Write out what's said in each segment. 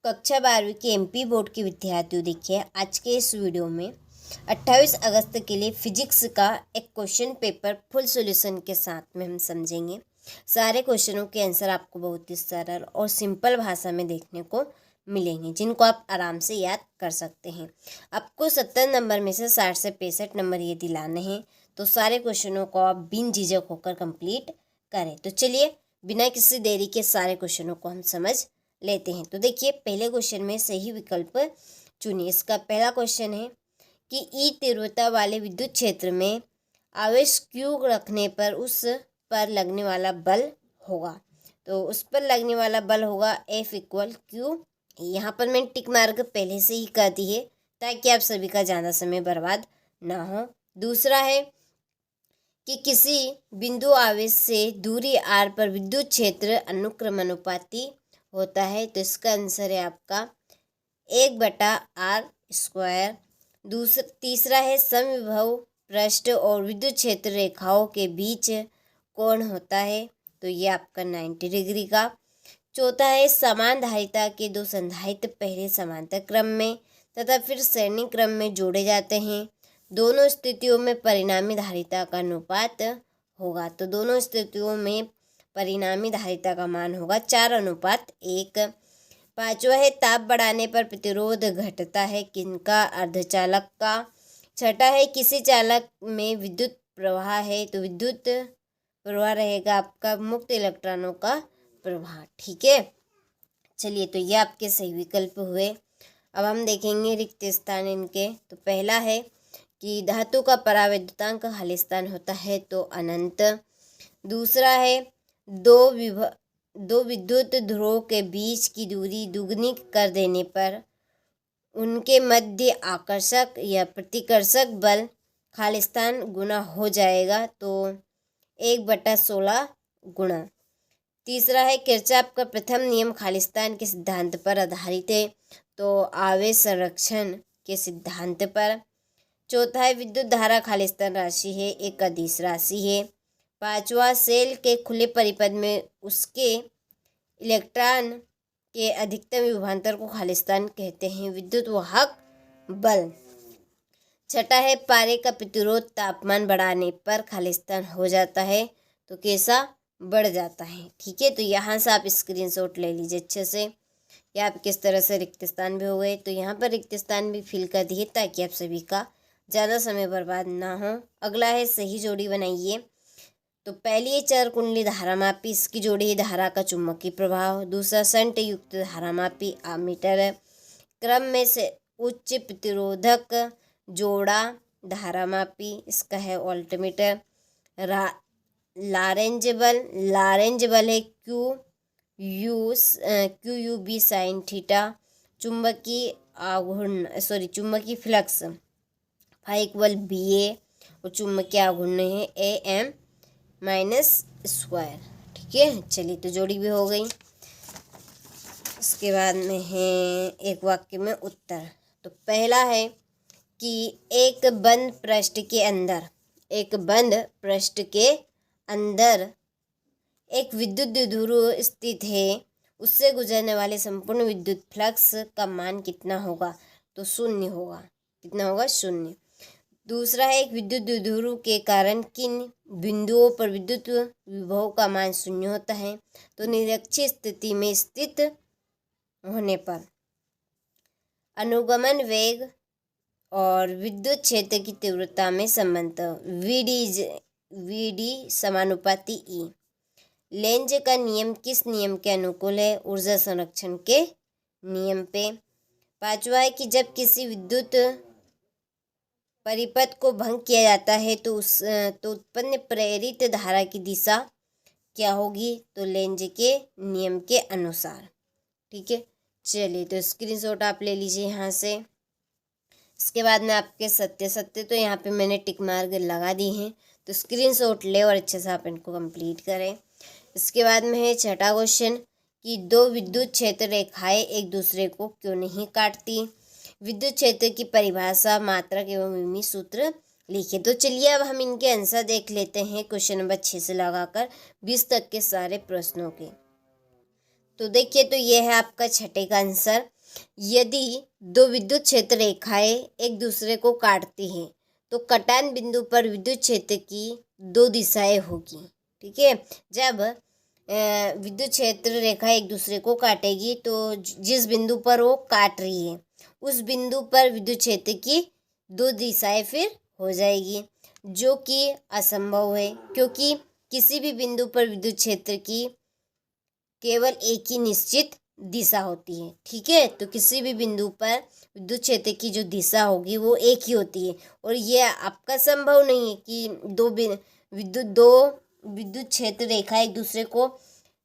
कक्षा 12वीं के एमपी बोर्ड के विद्यार्थियों, देखिए आज के इस वीडियो में 28 अगस्त के लिए फिजिक्स का एक क्वेश्चन पेपर फुल सॉल्यूशन के साथ में हम समझेंगे। सारे क्वेश्चनों के आंसर आपको बहुत ही सरल और सिंपल भाषा में देखने को मिलेंगे, जिनको आप आराम से याद कर सकते हैं। आपको 70 नंबर में से 60 से 65 नंबर ये दिलाने हैं, तो सारे क्वेश्चनों को आप बिन झिझक होकर कंप्लीट करें। तो चलिए बिना किसी देरी के सारे क्वेश्चनों को हम समझ लेते हैं। तो देखिए पहले क्वेश्चन में सही विकल्प चुनिए। इसका पहला क्वेश्चन है कि ई तीव्रता वाले विद्युत क्षेत्र में आवेश Q रखने पर उस पर लगने वाला बल होगा। तो उस पर लगने वाला बल होगा F = Q। यहाँ पर मैंने टिक मार्क पहले से ही कर दी है ताकि आप सभी का ज़्यादा समय बर्बाद ना हो। दूसरा है कि किसी बिंदु आवेश से दूरी r पर विद्युत क्षेत्र अनुक्रमानुपाती होता है। तो इसका आंसर है आपका 1/r²। तीसरा है समविभव पृष्ठ और विद्युत क्षेत्र रेखाओं के बीच कोण होता है, तो ये आपका 90 डिग्री का। चौथा है समान धारिता के दो संधारित्र पहले समांतर क्रम में तथा फिर श्रेणी क्रम में जोड़े जाते हैं। दोनों स्थितियों में परिणामी धारिता का अनुपात होगा। तो दोनों स्थितियों में परिणामी धारिता का मान होगा 4:1। पांचवा है ताप बढ़ाने पर प्रतिरोध घटता है, किनका? अर्धचालक का। छठा है किसी चालक में विद्युत प्रवाह है, तो विद्युत प्रवाह रहेगा आपका मुक्त इलेक्ट्रॉनों का प्रवाह। ठीक है, चलिए तो ये आपके सही विकल्प हुए। अब हम देखेंगे रिक्त स्थान इनके। तो पहला है कि धातु का परावैद्युतांक खाली स्थान होता है, तो अनंत। दूसरा है दो विद्युत ध्रुवों के बीच की दूरी दुगनी कर देने पर उनके मध्य आकर्षक या प्रतिकर्षक बल खाली स्थान गुना हो जाएगा, तो 1/16 गुणा। तीसरा है किरचॉफ का प्रथम नियम खाली स्थान के सिद्धांत पर आधारित है, तो आवेश संरक्षण के सिद्धांत पर। चौथा है विद्युत धारा खाली स्थान राशि है, एक अदिश राशि है। पांचवा सेल के खुले परिपथ में उसके इलेक्ट्रॉन के अधिकतम विभवांतर को खाली स्थान कहते हैं, विद्युत वाहक बल। छठा है पारे का प्रतिरोध तापमान बढ़ाने पर खाली स्थान हो जाता है, तो कैसा? बढ़ जाता है। ठीक है, तो यहाँ से आप स्क्रीनशॉट ले लीजिए अच्छे से। या आप किस तरह से रिक्त स्थान भी हो गए, तो यहाँ पर रिक्त स्थान भी फिल कर दिए ताकि आप सभी का ज़्यादा समय बर्बाद ना हो। अगला है सही जोड़ी बनाइए। तो पहली है चर कुंडली धारामापी, इसकी जोड़ी है धारा का चुंबकीय प्रभाव। दूसरा शंट युक्त धारामापी आमीटर है। क्रम में से उच्च प्रतिरोधक जोड़ा धारामापी, इसका है वोल्टमीटर। लारेंज बल है QUB sin थीटा। चुंबकीय फ्लक्स ∅ = BA और चुंबकीय आघूर्ण है AM-²। ठीक है, चलिए तो जोड़ी भी हो गई। इसके बाद में है एक वाक्य में उत्तर। तो पहला है कि एक बंद पृष्ठ के अंदर एक विद्युत द्विध्रुव स्थित है, उससे गुजरने वाले संपूर्ण विद्युत फ्लक्स का मान कितना होगा? तो 0 होगा। कितना होगा? 0। दूसरा है एक विद्युत द्विध्रुव के कारण किन बिंदुओं पर विद्युत विभव का मान 0 होता है? तो निरक्षीय स्थिति में स्थित होने पर। अनुगमन वेग और विद्युत क्षेत्र की तीव्रता में संबंध VD समानुपाती E। लेंज का नियम किस नियम के अनुकूल है? ऊर्जा संरक्षण के नियम पे। पांचवा है कि जब किसी विद्युत परिपथ को भंग किया जाता है तो उत्पन्न प्रेरित धारा की दिशा क्या होगी? तो लेंज के नियम के अनुसार। ठीक है, चलिए तो स्क्रीनशॉट आप ले लीजिए यहाँ से। इसके बाद में आपके सत्य तो यहाँ पे मैंने टिक मार्क लगा दी हैं, तो स्क्रीनशॉट ले और अच्छे से आप इनको कंप्लीट करें। इसके बाद में है छठा क्वेश्चन कि दो विद्युत क्षेत्र रेखाएं एक दूसरे को क्यों नहीं काटती? विद्युत क्षेत्र की परिभाषा, मात्रक एवं विमीय सूत्र लिखिए। तो चलिए अब हम इनके आंसर देख लेते हैं क्वेश्चन नंबर 6 से लगाकर 20 तक के सारे प्रश्नों के। तो देखिए, तो ये है आपका छठे का आंसर यदि दो विद्युत क्षेत्र रेखाएं एक दूसरे को काटती हैं तो कटान बिंदु पर विद्युत क्षेत्र की दो दिशाएं होगी। ठीक है, जब विद्युत क्षेत्र रेखा एक दूसरे को काटेगी तो जिस बिंदु पर वो काट रही है उस बिंदु पर विद्युत क्षेत्र की दो दिशाएं फिर हो जाएगी, जो कि असंभव है क्योंकि किसी भी बिंदु पर विद्युत क्षेत्र की केवल एक ही निश्चित दिशा होती है। ठीक है, तो किसी भी बिंदु पर विद्युत क्षेत्र की जो दिशा होगी वो एक ही होती है और ये आपका संभव नहीं है कि दो विद्युत क्षेत्र रेखा एक दूसरे को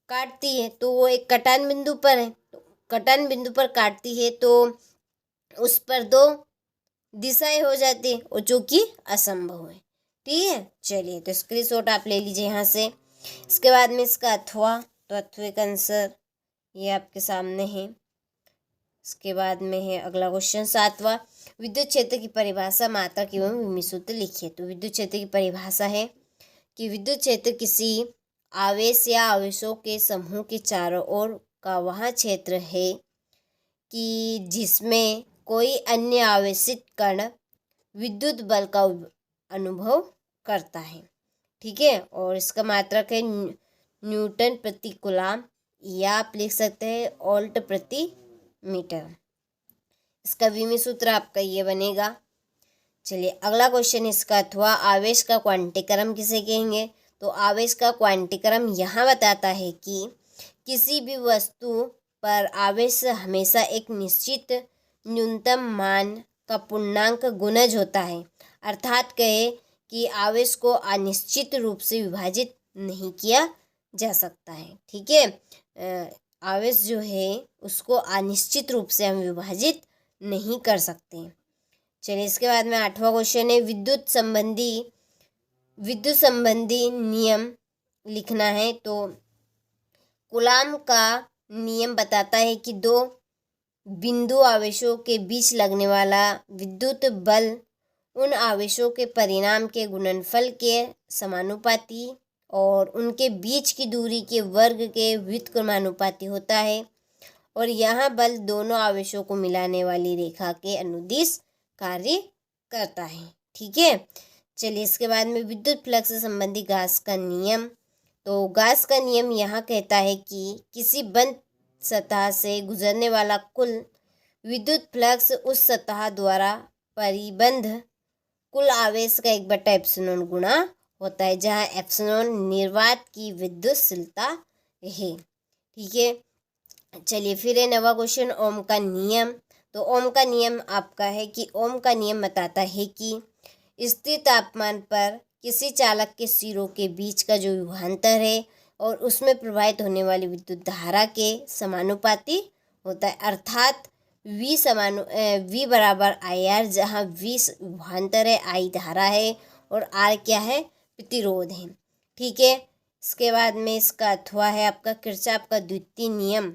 काटती है तो वो एक कटान बिंदु पर है, तो कटान बिंदु पर काटती है तो उस पर दो दिशाएं हो जाती है और जो कि असंभव है। ठीक है, चलिए तो स्क्रीनशॉट आप ले लीजिए यहाँ से। इसके बाद में इसका अथवा, तो अथवे का आंसर ये आपके सामने है। इसके बाद में है अगला क्वेश्चन 7वां, विद्युत क्षेत्र की परिभाषा, मात्रक एवं विमीय सूत्र लिखिए। तो विद्युत क्षेत्र की परिभाषा है कि विद्युत क्षेत्र किसी आवेश या आवेशों के समूह के चारों ओर का वह क्षेत्र है कि जिसमें कोई अन्य आवेशित कण विद्युत बल का अनुभव करता है। ठीक है, और इसका मात्रक है न्यूटन प्रति कूलम या आप लिख सकते हैं वोल्ट प्रति मीटर। इसका विमीय सूत्र आपका ये बनेगा। चलिए अगला क्वेश्चन इसका अथवा, आवेश का क्वांटीक्रम किसे कहेंगे। तो आवेश का क्वांटीक्रम यहाँ बताता है कि किसी भी वस्तु पर आवेश हमेशा एक निश्चित न्यूनतम मान का पूर्णांक गुणज होता है, अर्थात कहे कि आवेश को अनिश्चित रूप से विभाजित नहीं किया जा सकता है। ठीक है, आवेश जो है उसको अनिश्चित रूप से हम विभाजित नहीं कर सकते। चलिए इसके बाद में 8वां क्वेश्चन है, विद्युत संबंधी नियम लिखना है। तो कूलम का नियम बताता है कि दो बिंदु आवेशों के बीच लगने वाला विद्युत बल उन आवेशों के परिमाण के गुणनफल के समानुपाती और उनके बीच की दूरी के वर्ग के व्युत्क्रमानुपाती होता है और यह बल दोनों आवेशों को मिलाने वाली रेखा के अनुदिश कार्य करता है। ठीक है, चलिए इसके बाद में विद्युत फ्लक्स से संबंधी गाउस का नियम। तो गाउस का नियम यहाँ कहता है कि किसी बंद सतह से गुजरने वाला कुल विद्युत फ्लक्स उस सतह द्वारा परिबद्ध कुल आवेश का 1/एप्सिलॉन गुणा होता है, जहाँ एप्सिलॉन निर्वात की विद्युतशीलता है। ठीक है, चलिए फिर है 9वां क्वेश्चन, ओम का नियम। तो ओम का नियम आपका है कि ओम का नियम बताता है कि स्थिर तापमान पर किसी चालक के सिरों के बीच का जो विभवांतर है और उसमें प्रवाहित होने वाली विद्युत धारा के समानुपाती होता है, अर्थात V बराबर IR, जहाँ V विभवांतर है, I धारा है और R क्या है, प्रतिरोध है। ठीक है, इसके बाद में इसका अथवा है आपका किरचॉफ का द्वितीय नियम।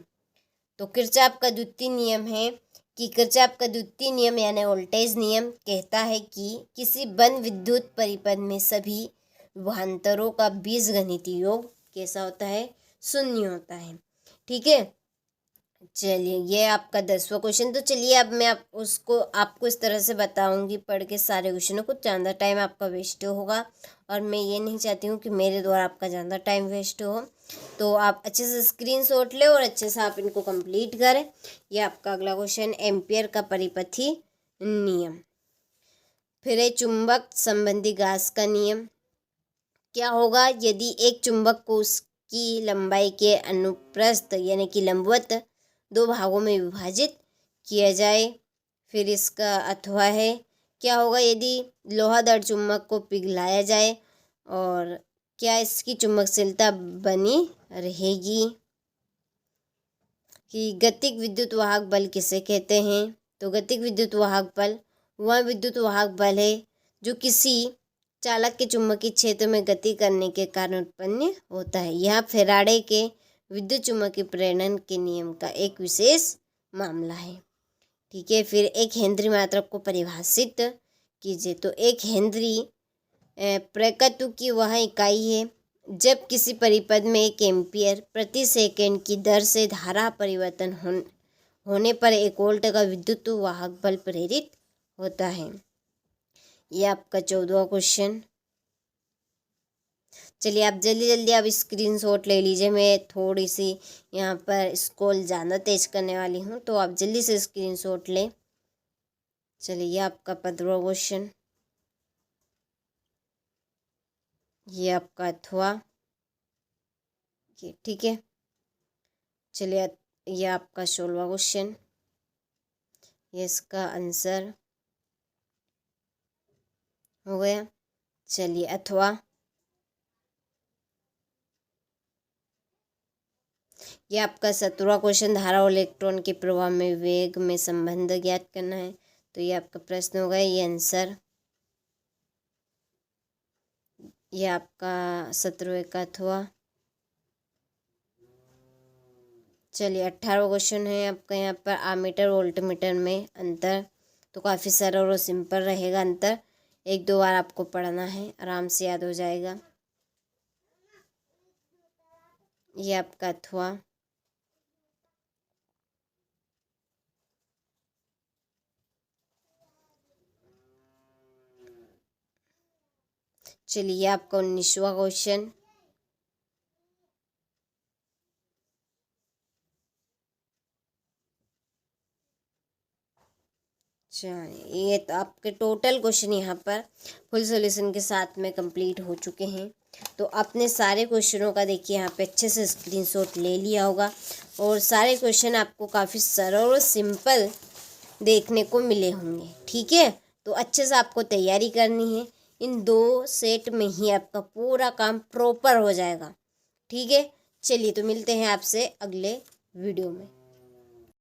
तो किरचॉफ का द्वितीय नियम है कि किरचॉफ का द्वितीय नियम यानी वोल्टेज नियम कहता है कि किसी बंद विद्युत परिपथ में सभी विभवांतरों का बीजगणितीय योग कैसा होता है, शून्य होता है। ठीक है, चलिए ये आपका 10वां क्वेश्चन। तो चलिए अब मैं आपको इस तरह से बताऊंगी पढ़ के सारे क्वेश्चनों को, ज़्यादा टाइम आपका वेस्ट होगा और मैं ये नहीं चाहती हूँ कि मेरे द्वारा आपका ज़्यादा टाइम वेस्ट हो। तो आप अच्छे से स्क्रीनशॉट लें और अच्छे से आप इनको कंप्लीट करें। ये आपका अगला क्वेश्चन, एम्पियर का परिपथी नियम। फिर है चुंबक संबंधी गाउस का नियम। क्या होगा यदि एक चुंबक को उसकी लंबाई के अनुप्रस्थ यानी कि लंबवत 2 भागों में विभाजित किया जाए। फिर इसका अथवा है, क्या होगा यदि लोहादार चुंबक को पिघलाया जाए और क्या इसकी चुंबकशीलता बनी रहेगी। कि गतिक विद्युत वाहक बल किसे कहते हैं। तो गतिक विद्युत वाहक बल वह विद्युत वाहक बल है जो किसी चालक के चुंबकीय क्षेत्र में गति करने के कारण उत्पन्न होता है। यह फैराडे के विद्युत चुंबकीय प्रेरण के नियम का एक विशेष मामला है। ठीक है, फिर एक हेनरी मात्रक को परिभाषित कीजिए। तो एक हेनरी प्रकत्व की वह इकाई है जब किसी परिपथ में 1 एम्पियर प्रति सेकंड की दर से धारा परिवर्तन होने पर 1 वोल्ट का विद्युत वाहक बल प्रेरित होता है। ये आपका 14वां क्वेश्चन। चलिए आप जल्दी जल्दी आप स्क्रीनशॉट ले लीजिए। मैं थोड़ी सी यहाँ पर स्क्रॉल ज़्यादा तेज करने वाली हूँ, तो आप जल्दी से स्क्रीनशॉट लें। चलिए ये आपका 15वां क्वेश्चन। ये आपका अथवा, ये ठीक है। चलिए ये आपका 16वां क्वेश्चन। ये इसका आंसर हो गया। चलिए अथवा, ये आपका 17वां क्वेश्चन। धारा और इलेक्ट्रॉन के प्रवाह में वेग में संबंध ज्ञात करना है। तो ये आपका प्रश्न हो गया, ये आंसर। ये आपका 17वें का अथवा। चलिए 18वां क्वेश्चन है आपका यहाँ पर आमीटर वोल्टमीटर में अंतर। तो काफ़ी सरल और सिंपल रहेगा अंतर। 1-2 बार आपको पढ़ना है, आराम से याद हो जाएगा। ये आपका अथवा। चलिए आपका 19वां क्वेश्चन। चलिए ये तो आपके टोटल क्वेश्चन यहाँ पर फुल सॉल्यूशन के साथ में कंप्लीट हो चुके हैं। तो आपने सारे क्वेश्चनों का देखिए यहाँ पे अच्छे से स्क्रीनशॉट ले लिया होगा, और सारे क्वेश्चन आपको काफ़ी सरल और सिंपल देखने को मिले होंगे। ठीक है, तो अच्छे से आपको तैयारी करनी है। इन 2 सेट में ही आपका पूरा काम प्रॉपर हो जाएगा। ठीक है, चलिए तो मिलते हैं आपसे अगले वीडियो में।